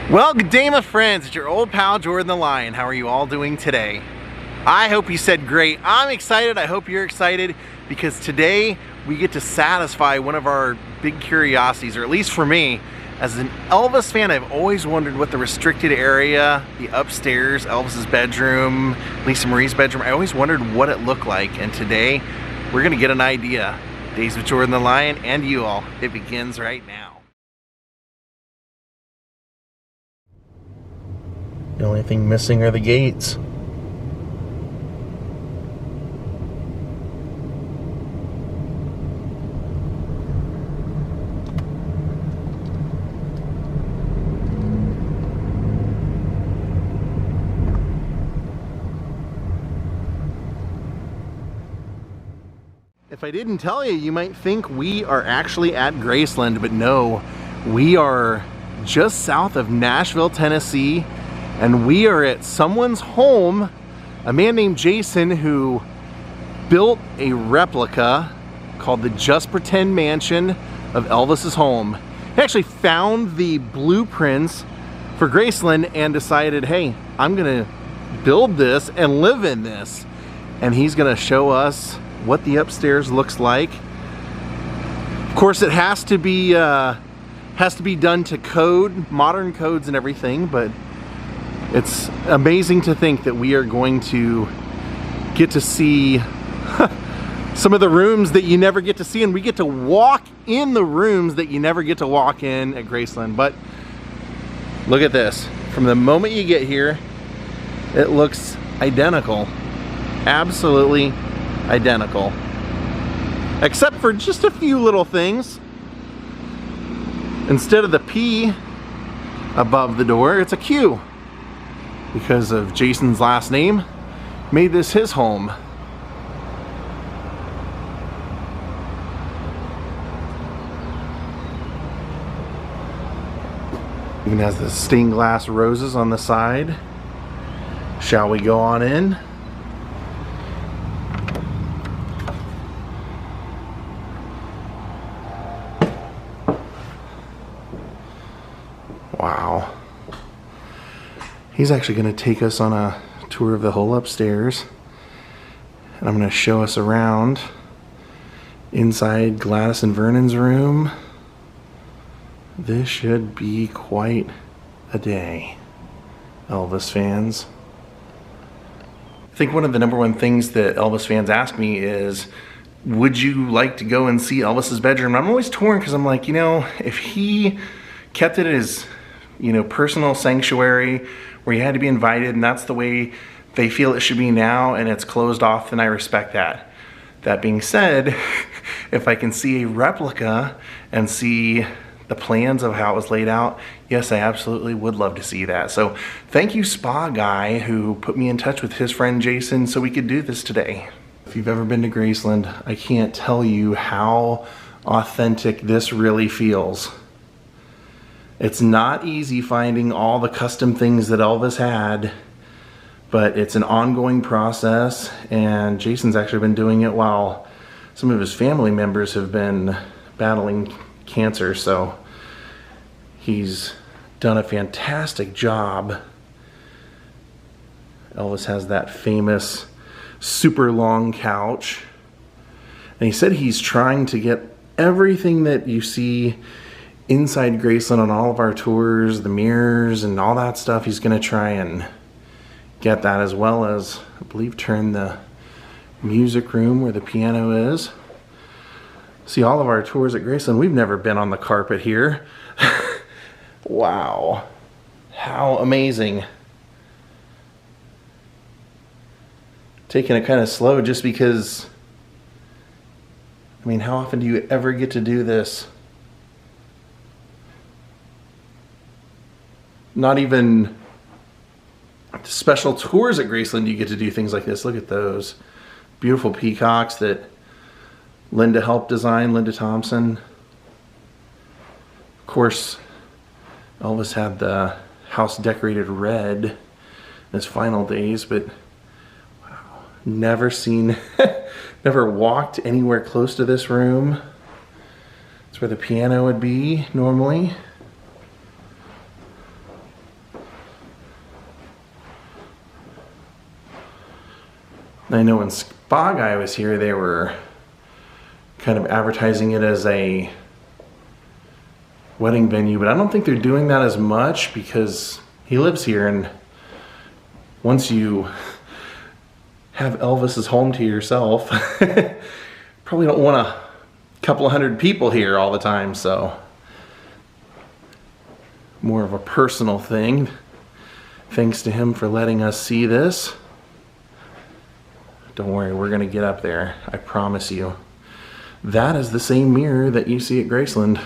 Well, good day my friends, it's your old pal Jordan the Lion. How are you all doing today? I hope you said great. I'm excited, I hope you're excited, because today we get to satisfy one of our big curiosities, or at least for me. As an Elvis fan, I've always wondered what the restricted area, the upstairs, Elvis's bedroom, Lisa Marie's bedroom, I always wondered what it looked like, and today we're gonna get an idea. Daze with Jordan the Lion and you all, it begins right now. The only thing missing are the gates. If I didn't tell you, you might think we are actually at Graceland, but no, we are just south of Nashville, Tennessee. And we are at someone's home, a man named Jason, who built a replica called the Just Pretend Mansion of Elvis's home. He actually found the blueprints for Graceland and decided, hey, I'm gonna build this and live in this. And he's gonna show us what the upstairs looks like. Of course, it has to be done to code, modern codes and everything, but it's amazing to think that we are going to get to see some of the rooms that you never get to see, and we get to walk in the rooms that you never get to walk in at Graceland. But look at this. From the moment you get here, it looks identical. Absolutely identical. Except for just a few little things. Instead of the P above the door, it's a Q. Because of Jason's last name, made this his home. Even has the stained glass roses on the side. Shall we go on in? Wow. He's actually going to take us on a tour of the whole upstairs, and I'm going to show us around inside Gladys and Vernon's room. This should be quite a day, Elvis fans. I think one of the #1 things that Elvis fans ask me is, would you like to go and see Elvis's bedroom? I'm always torn because I'm like, you know, if he kept it as, you know, personal sanctuary where you had to be invited and that's the way they feel it should be now and it's closed off, then I respect that. That being said, if I can see a replica and see the plans of how it was laid out, yes, I absolutely would love to see that. So thank you, Spa Guy, who put me in touch with his friend Jason so we could do this today. If you've ever been to Graceland, I can't tell you how authentic this really feels. It's not easy finding all the custom things that Elvis had, but it's an ongoing process, and Jason's actually been doing it while some of his family members have been battling cancer, so he's done a fantastic job. Elvis has that famous super long couch, and he said he's trying to get everything that you see inside Graceland on all of our tours, the mirrors and all that stuff. He's gonna try and get that, as well as, I believe, turn the music room where the piano is. See, all of our tours at Graceland, we've never been on the carpet here. Wow, how amazing. Taking it kind of slow just because, I mean, how often do you ever get to do this? Not even special tours at Graceland you get to do things like this. Look at those beautiful peacocks that Linda helped design, Linda Thompson. Of course, Elvis had the house decorated red in his final days, but wow, never seen, never walked anywhere close to this room. It's where the piano would be normally. I know when Spa Guy was here, they were kind of advertising it as a wedding venue, but I don't think they're doing that as much because he lives here, and once you have Elvis's home to yourself, probably don't want a couple of hundred people here all the time, so more of a personal thing. Thanks to him for letting us see this. Don't worry, we're gonna get up there, I promise you. That is the same mirror that you see at Graceland.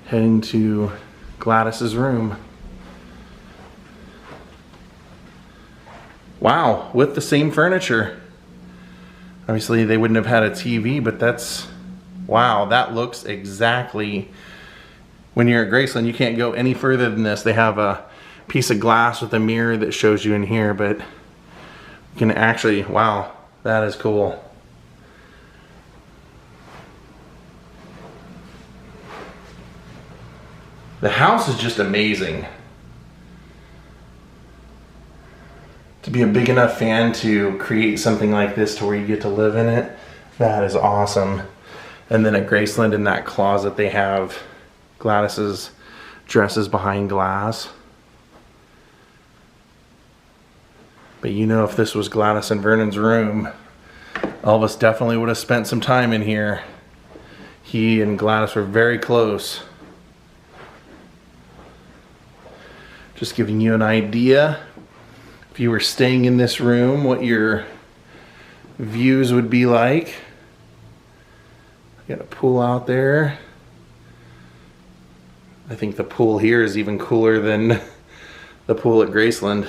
Heading to Gladys's room. Wow, with the same furniture. Obviously they wouldn't have had a TV, but that's, wow, that looks exactly, when you're at Graceland, you can't go any further than this. They have a piece of glass with a mirror that shows you in here, but you can actually, wow, that is cool. The house is just amazing. To be a big enough fan to create something like this to where you get to live in it, that is awesome. And then at Graceland, in that closet, they have Gladys's dresses behind glass. But you know, if this was Gladys and Vernon's room, Elvis definitely would have spent some time in here. He and Gladys were very close. Just giving you an idea, if you were staying in this room, what your views would be like. Got a pool out there. I think the pool here is even cooler than the pool at Graceland.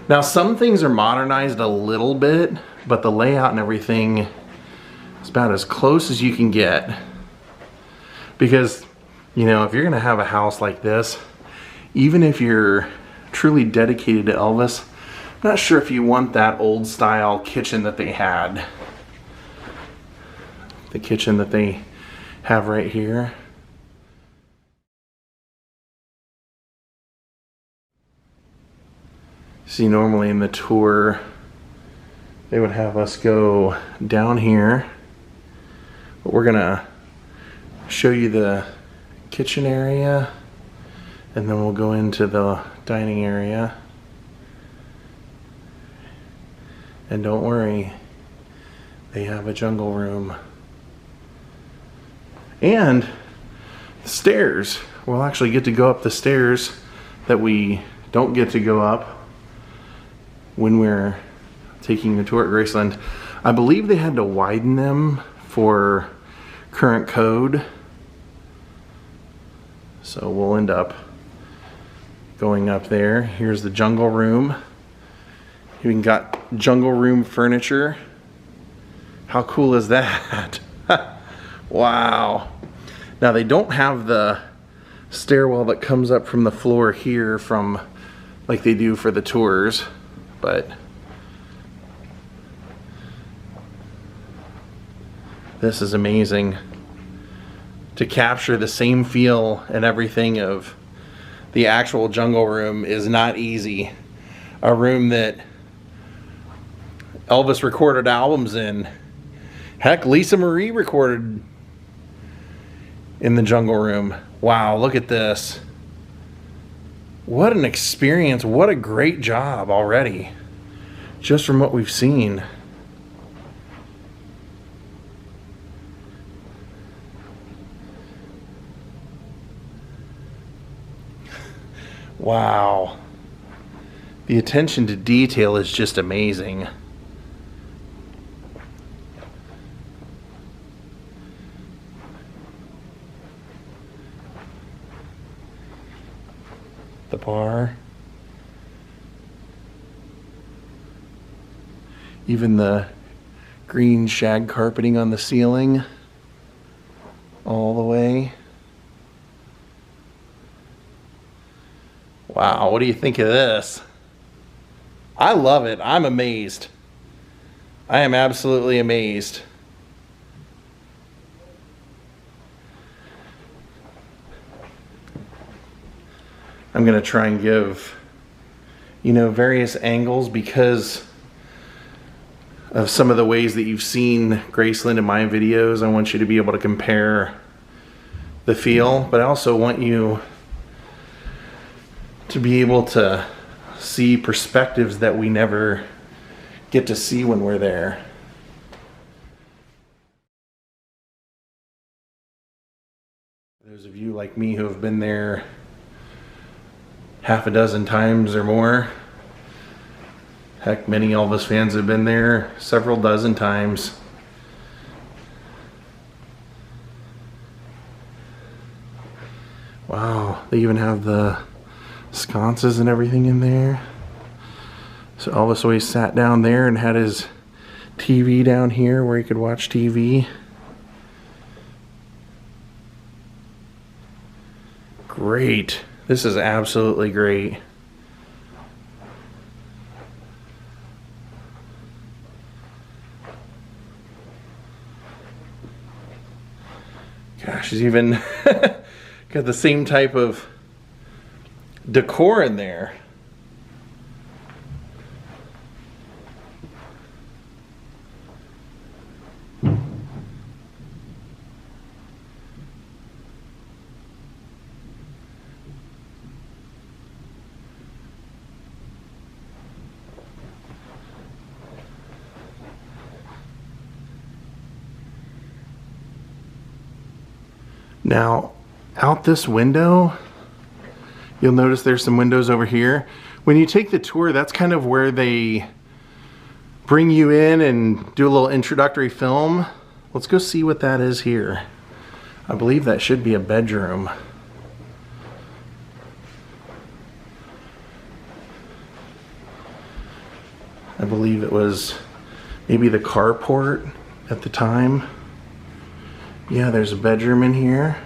Now some things are modernized a little bit, but the layout and everything is about as close as you can get. Because, you know, if you're gonna have a house like this, even if you're truly dedicated to Elvis, I'm not sure if you want that old style kitchen that they had. The kitchen that they have right here. See, normally in the tour, they would have us go down here, but we're gonna show you the kitchen area, and then we'll go into the dining area. And don't worry, they have a jungle room. And the stairs, we'll actually get to go up the stairs that we don't get to go up when we're taking the tour at Graceland. I believe they had to widen them for current code. So we'll end up going up there. Here's the jungle room. You even got jungle room furniture. How cool is that? Wow. Now they don't have the stairwell that comes up from the floor here from like they do for the tours, but this is amazing. To capture the same feel and everything of the actual jungle room is not easy. A room that Elvis recorded albums in. Heck, Lisa Marie recorded in the jungle room. Wow, look at this. What an experience. What a great job already. Just from what we've seen. Wow. The attention to detail is just amazing. The bar. Even the green shag carpeting on the ceiling. All the way. Wow, what do you think of this? I love it. I'm amazed. I am absolutely amazed. I'm going to try and give, you know, various angles because of some of the ways that you've seen Graceland in my videos. I want you to be able to compare the feel, but I also want you to be able to see perspectives that we never get to see when we're there. Those of you like me who have been there half a dozen times or more, heck, many Elvis fans have been there several dozen times. Wow, they even have the sconces and everything in there. So Elvis always sat down there and had his TV down here where he could watch TV. Great. This is absolutely great. Gosh, he's even got the same type of decor in there. Now, out this window, you'll notice there's some windows over here. When you take the tour, that's kind of where they bring you in and do a little introductory film. Let's go see what that is here. I believe that should be a bedroom. I believe it was maybe the carport at the time. Yeah, there's a bedroom in here.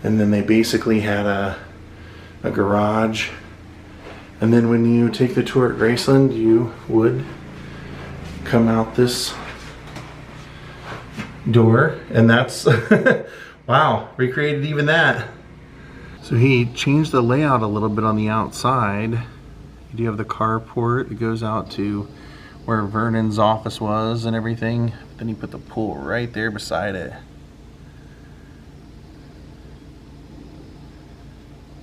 And then they basically had a garage. And then when you take the tour at Graceland, you would come out this door, and that's, wow, recreated even that. So he changed the layout a little bit on the outside. You do have the carport that goes out to where Vernon's office was and everything. Then he put the pool right there beside it.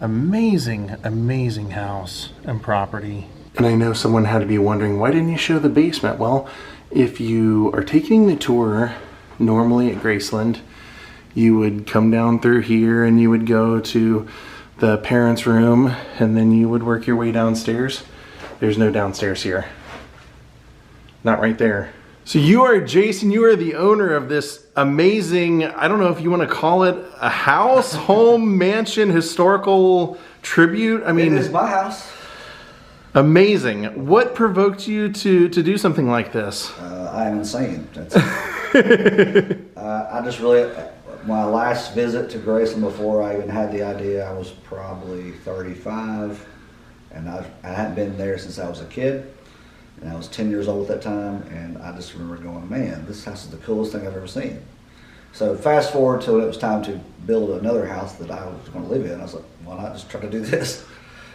Amazing, amazing house and property. And I know someone had to be wondering, why didn't you show the basement? Well, if you are taking the tour normally at Graceland, you would come down through here and you would go to the parents' room, and then you would work your way downstairs. There's no downstairs here. Not right there. So you are Jason, you are the owner of this amazing, I don't know if you want to call it a house, home, mansion, historical tribute. I mean, it is my house. Amazing. What provoked you to do something like this? I am insane. That's I just really, my last visit to Graceland before I even had the idea, I was probably 35, and I hadn't been there since I was a kid, and I was 10 years old at that time, and I just remember going, man, this house is the coolest thing I've ever seen. So fast forward till it was time to build another house that I was going to live in. I was like, why not just try to do this?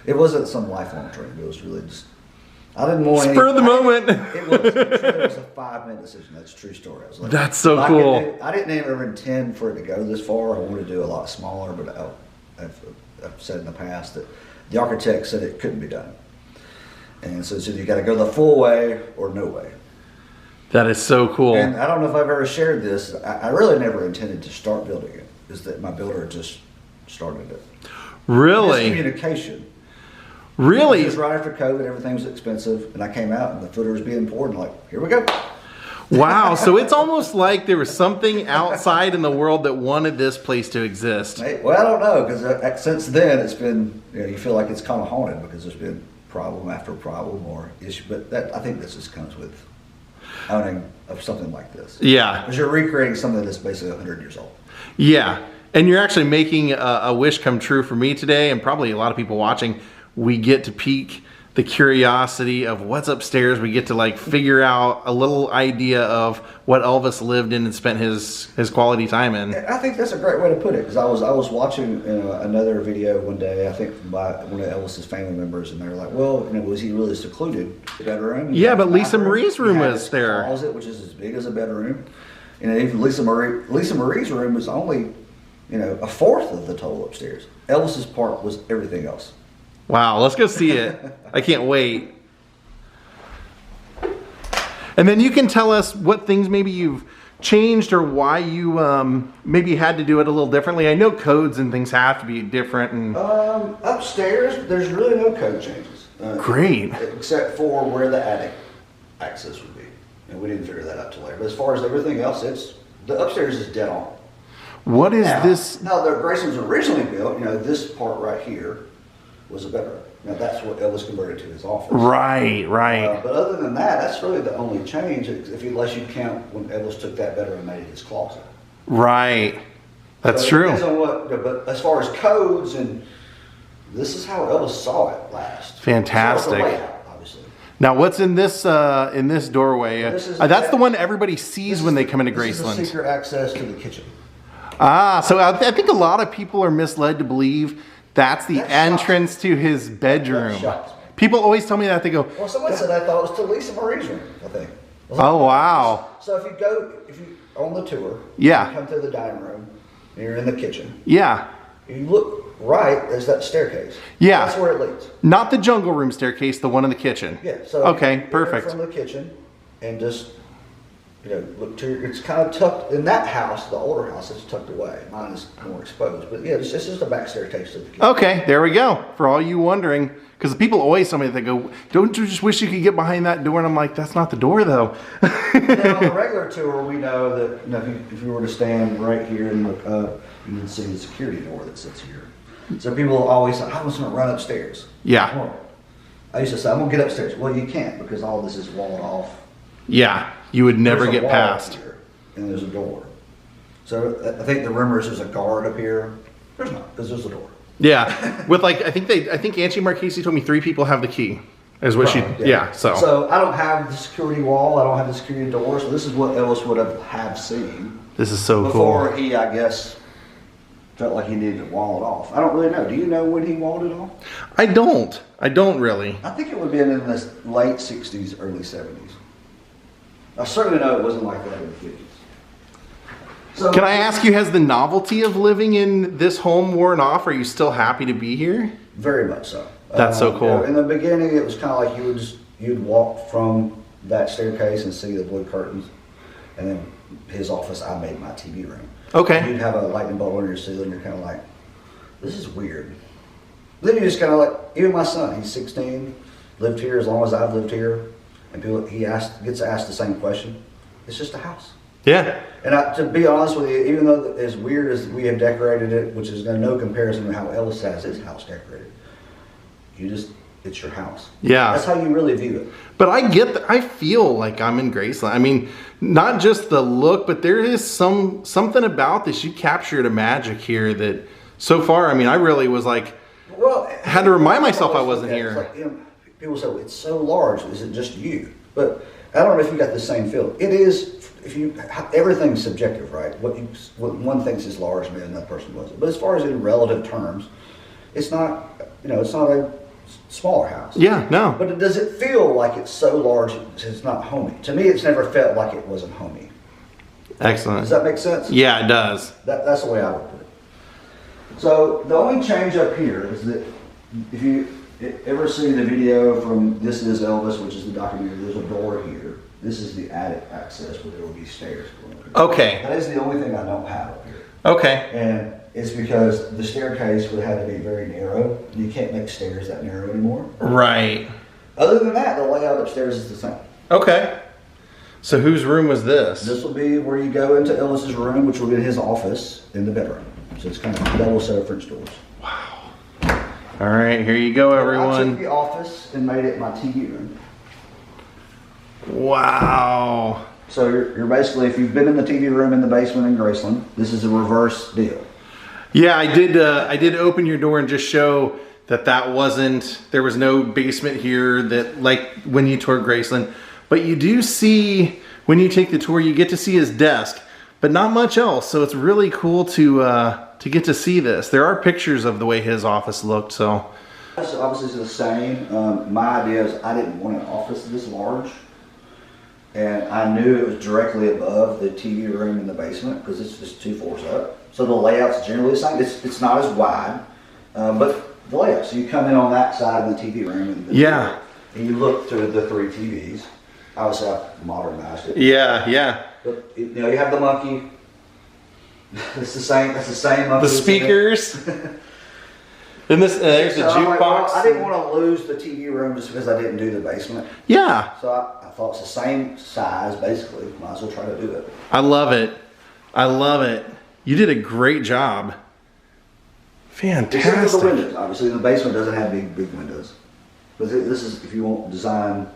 It wasn't some lifelong dream. It was really just, I didn't want spur of the moment. It was a 5-minute decision. That's a true story. I was like, that's so cool. I didn't ever intend for it to go this far. I wanted to do a lot smaller, but I've said in the past that the architect said it couldn't be done. And so you got to go the full way or no way. That is so cool. And I don't know if I've ever shared this. I really never intended to start building it. Is that my builder just started it. Really? Miscommunication. Really? It was right after COVID, everything was expensive, and I came out and the footer was being poured, and like, here we go. Wow, so it's almost like there was something outside in the world that wanted this place to exist. Well, I don't know, because since then it's been, you feel like it's kind of haunted because there's been problem after problem or issue, but I think this just comes with owning of something like this. Yeah. Because you're recreating something that's basically 100 years old. Yeah, and you're actually making a wish come true for me today, and probably a lot of people watching. We get to peek the curiosity of what's upstairs. We get to like figure out a little idea of what Elvis lived in and spent his quality time in. I think that's a great way to put it, because I was watching another video one day, I think by one of Elvis's family members, and they were like, well, was he really secluded bedroom? Yeah, but Lisa Marie's room was there. Closet, which is as big as a bedroom. Even Lisa Marie's room was only, a fourth of the total upstairs. Elvis's part was everything else. Wow, let's go see it. I can't wait. And then you can tell us what things maybe you've changed or why you maybe had to do it a little differently. I know codes and things have to be different. And upstairs, there's really no code changes. Great. Except for where the attic access would be. And we didn't figure that out till later. But as far as everything else, the upstairs is dead on. What is this? Now, the Graceland's originally built, this part right here was a bedroom. Now that's what Elvis converted to his office. Right. But other than that, that's really the only change, unless you count when Elvis took that bedroom and made it his closet. Right. That's so true. Depends on but as far as codes, and this is how Elvis saw it last. Fantastic. Layout, obviously. Now, what's in this doorway? That's the one everybody sees when they come into Graceland. This is secret access to the kitchen. So I think a lot of people are misled to believe that's the entrance to his bedroom. People always tell me that. They go, well, someone said I thought it was to Lisa Marie's room, I think. Oh, wow. So if you on the tour, yeah, you come to the dining room, and you're in the kitchen. Yeah. You look right, there's that staircase. Yeah. That's where it leads. Not the jungle room staircase, the one in the kitchen. Yeah. So okay, perfect. From the kitchen, and just look to it's kind of tucked in that house, the older house. It's tucked away. Mine is more exposed, but yeah, it's just a back staircase to the kitchen. Okay, there we go. For all you wondering, because people always tell me, they go, "Don't you just wish you could get behind that door?" And I'm like, "That's not the door, though." Now, on the regular tour, we know that if you were to stand right here and look up, you can see the security door that sits here. So people always say, "I was going to run upstairs." Yeah. I used to say, "I'm going to get upstairs." Well, you can't, because all this is walled off. Yeah, you would never get past. Here, and there's a door. So I think the rumor is there's a guard up here. There's not, because there's a door. Yeah, with I think Angie Marchese told me 3 people have the key. Is what So I don't have the security wall. I don't have the security door. So this is what Elvis would have seen. This is so before cool. He, I guess, felt like he needed to wall it off. I don't really know. Do you know when he walled it off? I don't really. I think it would have been in the late 60s, early 70s. I certainly know it wasn't like that in the 50s. So, can I ask you, has the novelty of living in this home worn off? Are you still happy to be here? Very much so. That's so cool. In the beginning, it was kind of like you'd walk from that staircase and see the wood curtains, and then his office, I made my TV room. Okay. And you'd have a lightning bolt on your ceiling. You're kind of like, this is weird. Then you just kind of like, even my son, he's 16, lived here as long as I've lived here, and gets asked the same question. It's just a house. Yeah. And to be honest with you, even though as weird as we have decorated it, which is no comparison to how Elvis has his house decorated, it's your house. Yeah. That's how you really view it. But I feel like I'm in Graceland. I mean, not just the look, but there is something about this. You captured a magic here that so far, I mean, I really was like, had to remind myself I wasn't here. Like, people say, it's so large, is it just you? But I don't know if you got the same feel. It is, everything's subjective, right? What one thinks is large, maybe another person wasn't. But as far as in relative terms, it's not, it's not a smaller house. Yeah, no. But does it feel like it's so large it's not homey? To me, it's never felt like it wasn't homey. Excellent. Does that make sense? Yeah, it does. That's the way I would put it. So the only change up here is that if you ever see the video from This Is Elvis, which is the documentary, there's a door here. This is the attic access where there will be stairs going up. Okay. That is the only thing I don't have up here. Okay. And it's because the staircase would have to be very narrow. You can't make stairs that narrow anymore. Right. Other than that, the layout upstairs is the same. Okay. So whose room was this? This will be where you go into Elvis's room, which will be his office in the bedroom. So it's kind of a double set of French doors. Wow. All right, here you go, everyone. I took the office and made it my TV room. Wow. So you're basically, if you've been in the TV room in the basement in Graceland, this is a reverse deal. Yeah, I did open your door and just show that wasn't, there was no basement here that, like when you toured Graceland. But you do see, when you take the tour, you get to see his desk, but not much else. So it's really cool to get to see this. There are pictures of the way his office looked, so. Obviously it's the same. My idea is I didn't want an office this large. And I knew it was directly above the TV room in the basement because it's just 2 floors up. So the layout's generally the same. It's not as wide, but the layout. So you come in on that side of the TV room, and you look through the 3 TVs. Obviously, I've modernized it. Yeah, yeah. But you know, you have the monkey. It's the same. That's the same monkey. The speakers. And this, there's the jukebox. Well, I didn't want to lose the TV room just because I didn't do the basement. Yeah. So I thought it's the same size, basically. Might as well try to do it. I love it. I love it. You did a great job. Fantastic. Except for the windows. Obviously, the basement doesn't have big windows. But this is, if you want design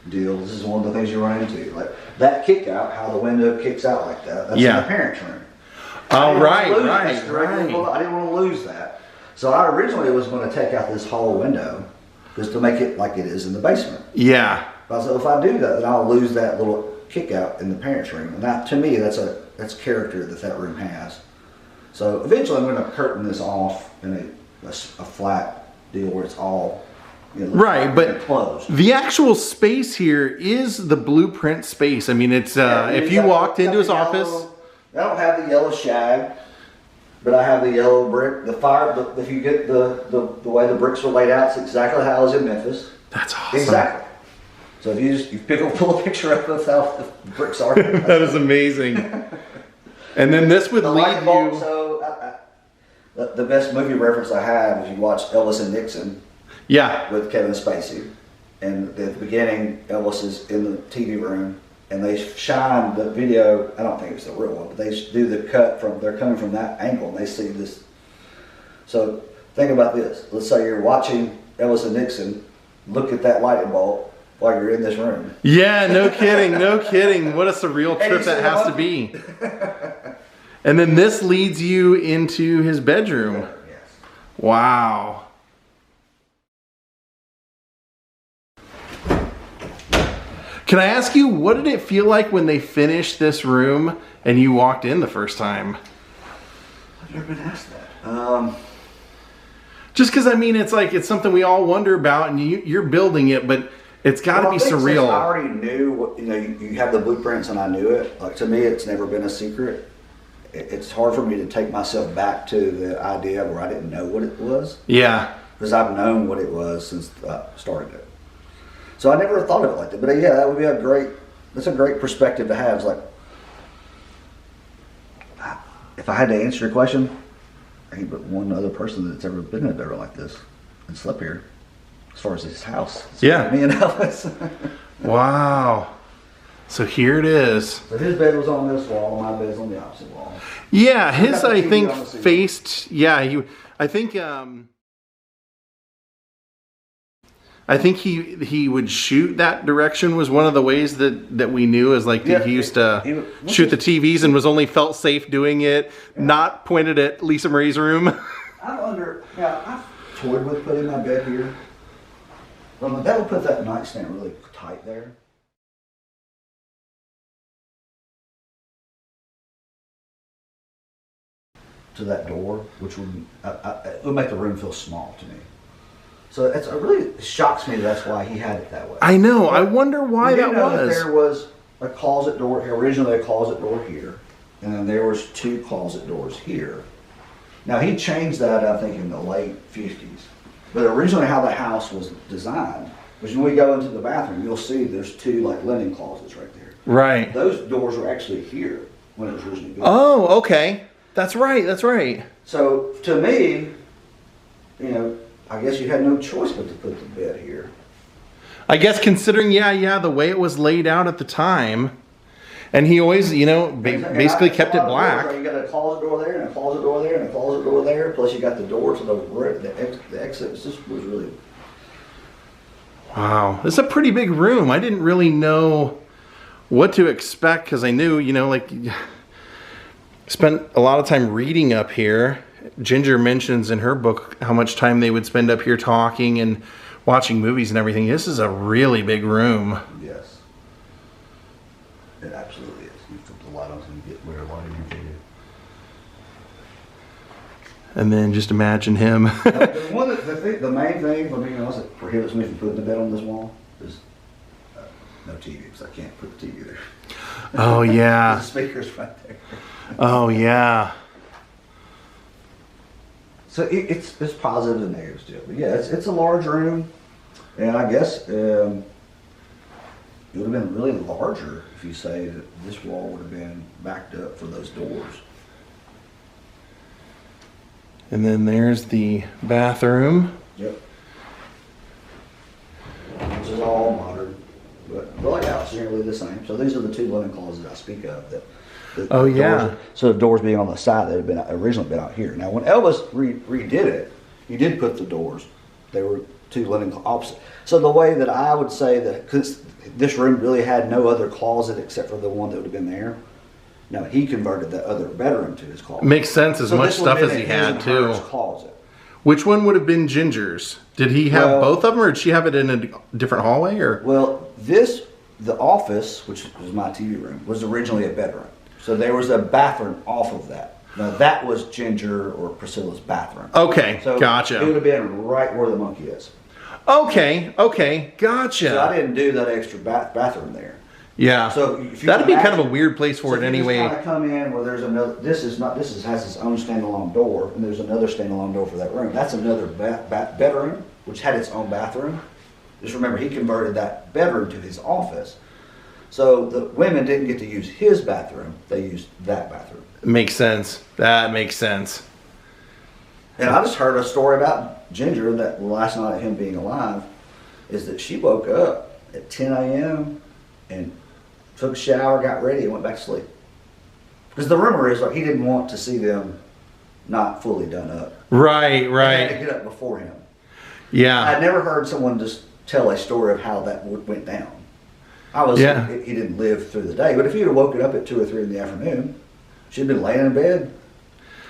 deal, this is one of the things you run into. Like that kick out, how the window kicks out like that. That's in the parents' room. Oh, right. I didn't want to lose that. So I originally was going to take out this whole window just to make it like it is in the basement. Yeah. But I said, if I do that, then I'll lose that little kick out in the parents' room. And that, to me, that's character that room has. So eventually I'm going to curtain this off in a flat deal where it's all, you know, right, but closed. The actual space here is the blueprint space. I mean, it's if you walked into his office. I don't have the yellow shag. But I have the yellow brick, the fire. If you get the way the bricks are laid out, it's exactly how it was in Memphis. That's awesome. Exactly. So if you pull a picture up of how the bricks are. That is amazing. And then this would lead you. So the best movie reference I have is you watch Elvis and Nixon. Yeah. With Kevin Spacey, and at the beginning, Elvis is in the TV room. And they shine the video, I don't think it's the real one, but they do the cut from, they're coming from that angle and they see this. So think about this. Let's say you're watching Elvis and Nixon, look at that lighting bulb while you're in this room. Yeah, no kidding, no kidding. What a surreal trip that has to be. And then this leads you into his bedroom. Yes. Wow. Can I ask you, what did it feel like when they finished this room and you walked in the first time? I've never been asked that. Just because, I mean, it's like, it's something we all wonder about and you're building it, but it's got to be surreal. I already knew, what, you know, you have the blueprints and I knew it. Like, to me, it's never been a secret. It's hard for me to take myself back to the idea where I didn't know what it was. Yeah. Because I've known what it was since I started it. So I never thought of it like that. But yeah, that would be that's a great perspective to have. It's like, if I had to answer your question, I ain't but one other person that's ever been in a bedroom like this and slept here, as far as his house. Yeah. Me and Elvis. Wow. So here it is. So his bed was on this wall, my bed's on the opposite wall. Yeah, his, I think, faced, yeah, I think he would shoot that direction was one of the ways that we knew, is like he used to shoot the TVs and was only felt safe doing it, not pointed at Lisa Marie's room. I've toyed with putting my bed here. Well, that would put that nightstand really tight there. To that door, which would it would make the room feel small to me. So it really shocks me that's why he had it that way. I know. But I wonder why that was. That there was a closet door, originally a closet door here, and then there was 2 closet doors here. Now he changed that, I think, in the late 50s. But originally how the house was designed was when we go into the bathroom, you'll see there's 2 like linen closets right there. Right. Those doors were actually here when it was originally built. Oh, okay. That's right. That's right. So to me, you know, I guess you had no choice but to put the bed here. I guess considering, yeah, the way it was laid out at the time, and he always, you know, basically kept it black. You got a closet door there, and a closet door there, and a closet door there. Plus, you got the door to the exit. This was really. Wow, it's a pretty big room. I didn't really know what to expect because I knew, you know, like spent a lot of time reading up here. Ginger mentions in her book how much time they would spend up here talking and watching movies and everything. This is a really big room. Yes. It absolutely is. You flip the light on so you get where lighting you can. And then just imagine him. The main thing for me, that prohibits me from putting the bed on this wall is no TV, because I can't put the TV there. Oh, yeah. The speaker's right there. Oh, yeah. So it's positives and negatives too. But yeah, it's a large room, and I guess it would have been really larger if you say that this wall would have been backed up for those doors. And then there's the bathroom. Yep. Which is all modern, but the layout's generally the same. So these are the 2 linen closets I speak of. Oh, yeah. So the doors being on the side that had been originally been out here. Now, when Elvis redid it, he did put the doors. They were 2 linen opposite. So the way that I would say that, because this room really had no other closet except for the one that would have been there. No, he converted that other bedroom to his closet. Makes sense, as much stuff as he had too. Closet. Which one would have been Ginger's? Did he have both of them, or did she have it in a different hallway? Or the office, which was my TV room, was originally a bedroom. So there was a bathroom off of that. Now that was Ginger or Priscilla's bathroom. Okay, so gotcha. It would have been right where the monkey is. Okay, gotcha. So I didn't do that extra bathroom there. Yeah. So if you that'd be kind of a weird place for it anyway. You just kind of come in where there's another. This has its own standalone door, and there's another standalone door for that room. That's another bedroom, which had its own bathroom. Just remember, he converted that bedroom to his office. So the women didn't get to use his bathroom; they used that bathroom. Makes sense. That makes sense. And I just heard a story about Ginger that last night of him being alive, is that she woke up at 10 a.m. and took a shower, got ready, and went back to sleep. Because the rumor is, like, he didn't want to see them not fully done up. Right. They had to get up before him. Yeah. I'd never heard someone just tell a story of how that went down. He didn't live through the day, but if he had woken up at 2 or 3 in the afternoon, she'd been laying in bed,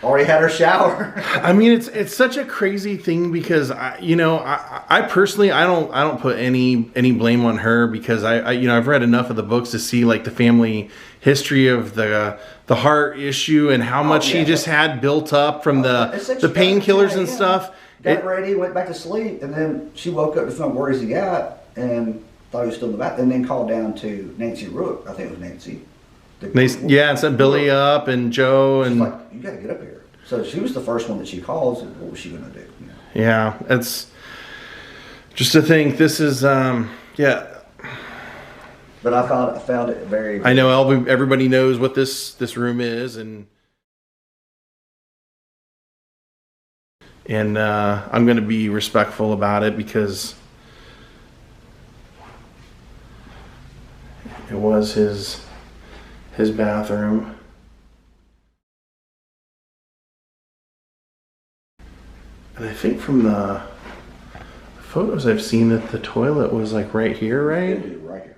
already had her shower. I mean, it's such a crazy thing because I personally I don't put any blame on her, because I've read enough of the books to see like the family history of the heart issue and how much she just had built up from the painkillers and stuff. Got ready, went back to sleep, and then she woke up to find where he got and thought he was still in the bathroom, and then called down to Nancy Rook. I think it was Nancy. And sent Billy up and Joe, and like, you got to get up here. So she was the first one that she calls. And what was she going to do? Yeah, it's just to think. This is yeah. But I found it very. I know everybody knows what this room is, and I'm going to be respectful about it because it was his bathroom. And I think from the photos I've seen that the toilet was like right here, right? Right here.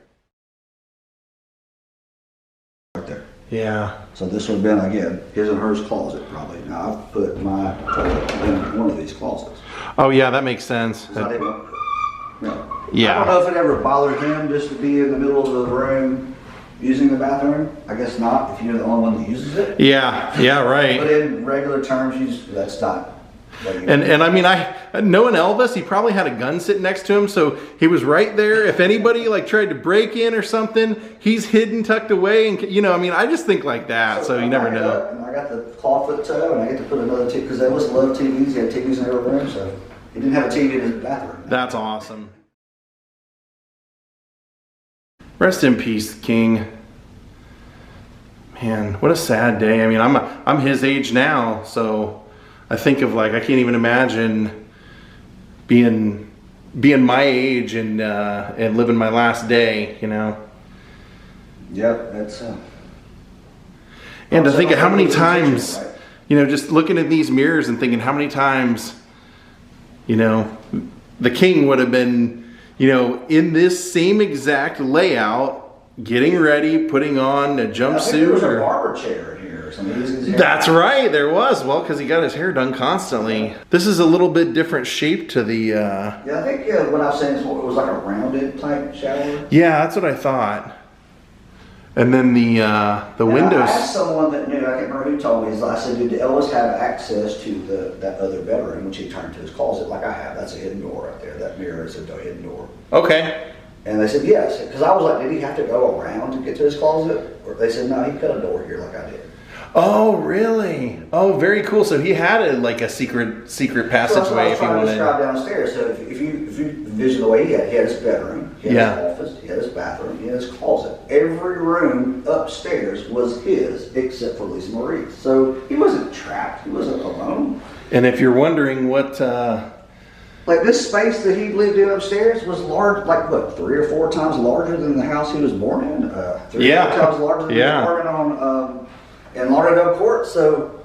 Right there. Yeah. So this would have been, again, his and hers closet probably. Now I've put my toilet in one of these closets. Oh yeah, that makes sense. Yeah. I Yeah. don't know if it ever bothered him just to be in the middle of the room using the bathroom. I guess not, if you're the only one that uses it. Yeah, right. But in regular terms, that's not. And I mean, knowing Elvis, he probably had a gun sitting next to him, so he was right there. If anybody like tried to break in or something, he's hidden, tucked away, and I mean, I just think like that. So you never know. And I got the clawfoot toe, and I get to put another TV because Elvis loved TVs. He had TVs in every room, so he didn't have a TV in his bathroom. That's awesome. Rest in peace, King. Man, what a sad day. I mean, I'm his age now, so I think of like I can't even imagine being my age and living my last day, Yeah, that's. And to think of how many times, just looking at these mirrors and thinking how many times, the king would have been, in this same exact layout, getting ready, putting on a jumpsuit. I think there was a barber chair in here or something. That's right, there was. Well, because he got his hair done constantly. This is a little bit different shape to the... Yeah, I think what I was saying is it was like a rounded type shower. Yeah, that's what I thought. And then the windows... I asked someone that knew, I can't remember who told me, I said, did Elvis have access to that other bedroom, which he turned to his closet like I have? That's a hidden door right there. That mirror is a hidden door. Okay. And they said yes, because I was like, did he have to go around to get to his closet? Or they said, no, he cut a door here like I did. Oh, really? Oh, very cool. So he had a secret passageway if he wanted. Describe downstairs. So if you envision the way he had his bedroom, he had his office, he had his bathroom, he had his closet. Every room upstairs was his except for Lisa Marie's. So he wasn't trapped. He wasn't alone. And if you're wondering what... like this space that he lived in upstairs was large, like what, 3 or 4 times larger than the house he was born in? 3 or 4 times larger than the apartment in Lauderdale Court. So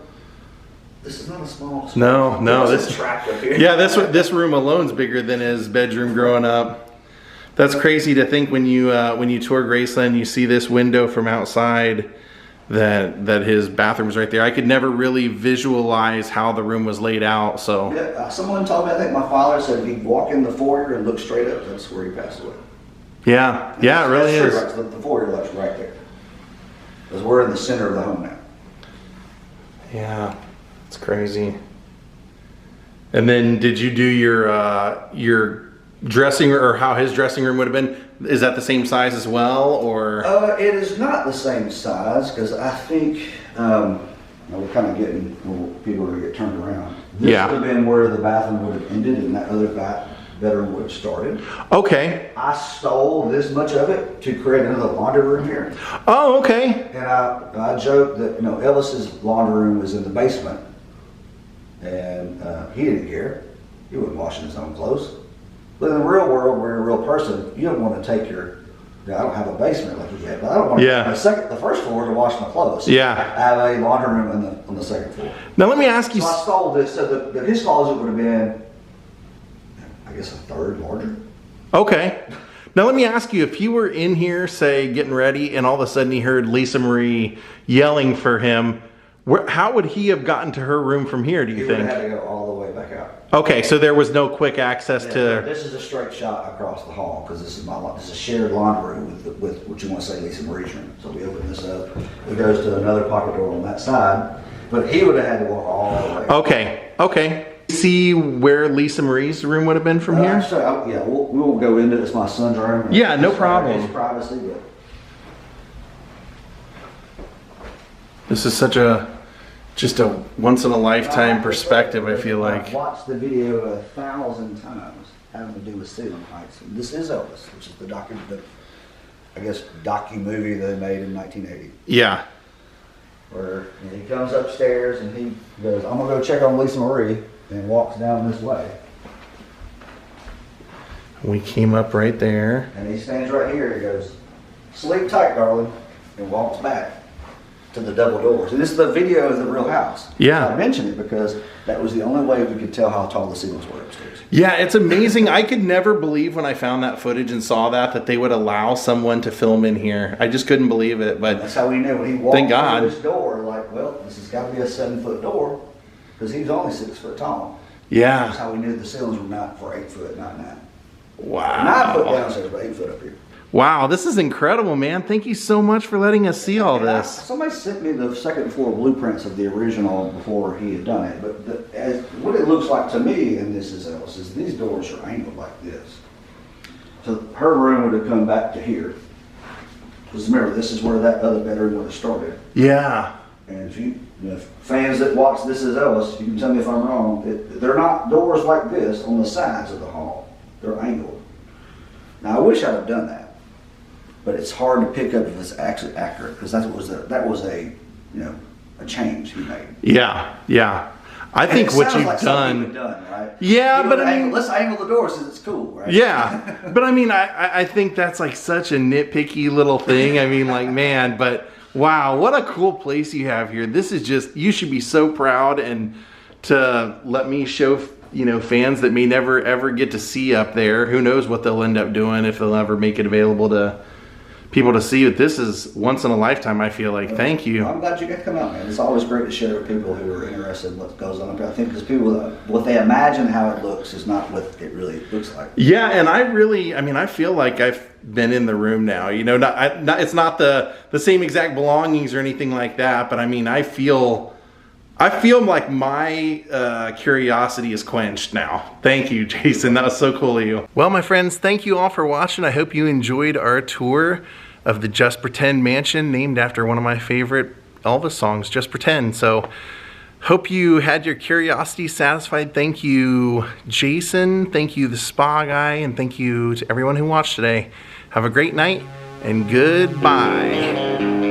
this is not a small space. No, this is trapped up here. Yeah, this room alone's bigger than his bedroom growing up. That's crazy to think when you tour Graceland, you see this window from outside that his bathroom's right there. I could never really visualize how the room was laid out. So yeah, someone told me, I think my father said if he'd walk in the foyer and look straight up, that's where he passed away. Yeah, it really is. Right, the foyer looks right there. Because we're in the center of the home now. Yeah, it's crazy. And then did you do your dressing room, or how his dressing room would have been? Is that the same size as well, or? It is not the same size, because I think we're kind of getting people are going to get turned around. This would have been where the bathroom would have ended, and that other bedroom would have started. Okay. I stole this much of it to create another laundry room here. Oh, okay. And I joked that Elvis's laundry room was in the basement, and he didn't care. He wasn't washing his own clothes. But in the real world, where you're a real person, you don't want to take I don't have a basement like you had, but I don't want to the first floor to wash my clothes. Yeah. I have a laundry room on the second floor. Now let me ask you. So I stole this, so that his closet would have been, I guess, a third larger. Okay. Now let me ask you, if you were in here, say, getting ready, and all of a sudden he heard Lisa Marie yelling for him, how would he have gotten to her room from here, do you think? He would have had to go all the way back out. Okay, so there was no quick access to... This is a straight shot across the hall, because this is a shared laundry room with what you want to say Lisa Marie's room. So we open this up. It goes to another pocket door on that side, but he would have had to walk all the way. Okay. See where Lisa Marie's room would have been from here? Yeah, we won't go into it. It's my son's room. Yeah, no problem. His privacy, but... This is such just a once-in-a-lifetime perspective, I feel like. I've watched the video 1,000 times having to do with ceiling heights. This is Elvis, which is the docu movie that they made in 1980. Yeah. Where he comes upstairs and he goes, I'm going to go check on Lisa Marie, and walks down this way. We came up right there. And he stands right here. He goes, sleep tight, darling, and walks back to the double doors. And this is the video of the real house. Yeah. I mentioned it because that was the only way we could tell how tall the ceilings were upstairs. Yeah, it's amazing. I could never believe when I found that footage and saw that they would allow someone to film in here. I just couldn't believe it. But that's how we knew when he walked through this door, like, well, this has got to be a 7-foot door because he was only 6 foot tall. Yeah. That's how we knew the ceilings were not for 8 foot, not 9. Wow. 9 foot downstairs, but 8 foot up here. Wow, this is incredible, man. Thank you so much for letting us see all this. Somebody sent me the second floor blueprints of the original before he had done it. But what it looks like to me, and this is Ellis, is these doors are angled like this. So her room would have come back to here. Because remember, this is where that other bedroom would have started. Yeah. And if fans that watch This Is Ellis, you can tell me if I'm wrong, they're not doors like this on the sides of the hall. They're angled. Now I wish I'd have done that. But it's hard to pick up if it's actually accurate because that was a change he made. Yeah. I think what you've done, right? Yeah, but I mean, let's angle the door since it's cool, right? Yeah, but I mean, I think that's like such a nitpicky little thing. I mean, like, man, but wow, what a cool place you have here. This is just, you should be so proud, and to let me show fans that may never ever get to see up there. Who knows what they'll end up doing if they'll ever make it available to people to see it. This is once in a lifetime, I feel like. Thank you. I'm glad you got to come out, man. It's always great to share with people who are interested in what goes on up there. I think because people, what they imagine how it looks is not what it really looks like. Yeah, and I feel like I've been in the room now. You know, it's not the same exact belongings or anything like that, but I mean, I feel like my curiosity is quenched now. Thank you, Jason. That was so cool of you. Well, my friends, thank you all for watching. I hope you enjoyed our tour of the Just Pretend Mansion, named after one of my favorite Elvis songs, Just Pretend. So, hope you had your curiosity satisfied. Thank you, Jason. Thank you, the spa guy. And thank you to everyone who watched today. Have a great night and goodbye.